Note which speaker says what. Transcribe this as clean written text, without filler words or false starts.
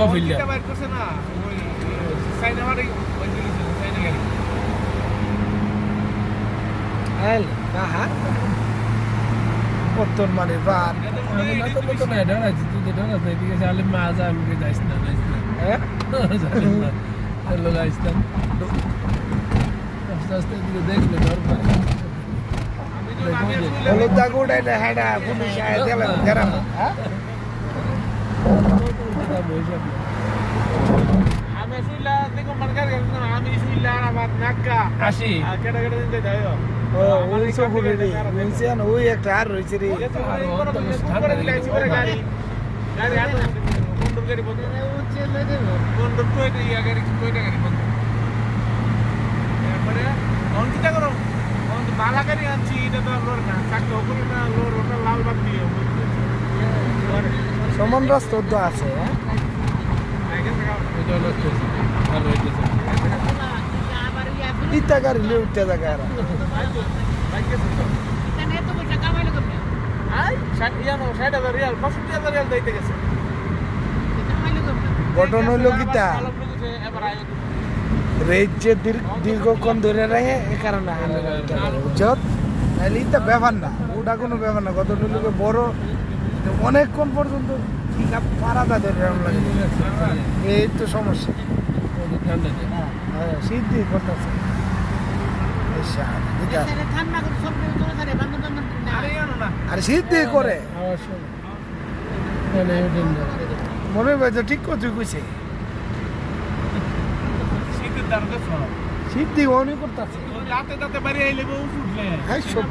Speaker 1: অফিলটা বাইর করছে না ওই সাইন আমার ওই দিছে সাইন গাড়ি
Speaker 2: আল কাহা কতন মানে বার
Speaker 3: আমি না তো তো না ডরাইছি তুই তো ডরাস না ঠিক আছে আলিম মা যা আমি যাইস না
Speaker 2: হ্যাঁ
Speaker 3: হ্যালো গাইস না আস্তে আস্তে দিকে দেখলে ডর পায়
Speaker 1: আমি তো আমি শুনলে
Speaker 2: হলুদ দাগ উঠাইলে হেডা পুলিশ আয় দিলাম গেরাম হ্যাঁ
Speaker 1: আমি শুনলা দেখো মানকার গাড়ি আমি শুনলা আমার নাক্কা
Speaker 3: আসি
Speaker 1: কেডা কেডা দিতে যাইও
Speaker 2: ও ওই সব বলে রে বুঝছেন ওই একটা আর রয়েছে রে
Speaker 1: গাড়ি গাড়ি আনো বন্ধুর গাড়ি বন্ধু বন্ধুর কয়টা ইয়া গাড়ি কয়টা গাড়ি বন্ধু এরপরে অঙ্কিতা করো বন্ধু বালা গাড়ি আনছি এটা তো লোর না চাকরি উপরে না লোর ওটা লাল বাদ দিয়ে
Speaker 2: সমান রাস্তা তো আছে হ্যাঁ ইটা গাড়ি লে উঠতে জায়গা আর ঘটন হইল কিতা রেট যে দীর্ঘক্ষণ ধরে রাখে এ কারণে বুঝত নাহলে ইটা ব্যাপার না ওটা কোনো ব্যাপার না কত লোকে বড় অনেকক্ষণ পর্যন্ত পারাটা ধরে রাখা লাগে এই তো সমস্যা হ্যাঁ সিদ্ধি করতেছে আর সিদ্ধি করে মনে হয় যে ঠিক কথা কইছে সিদ্ধি অনেক করতেছে
Speaker 1: রাতে রাতে বাড়ি আইলে উঠলে
Speaker 2: হ্যাঁ সব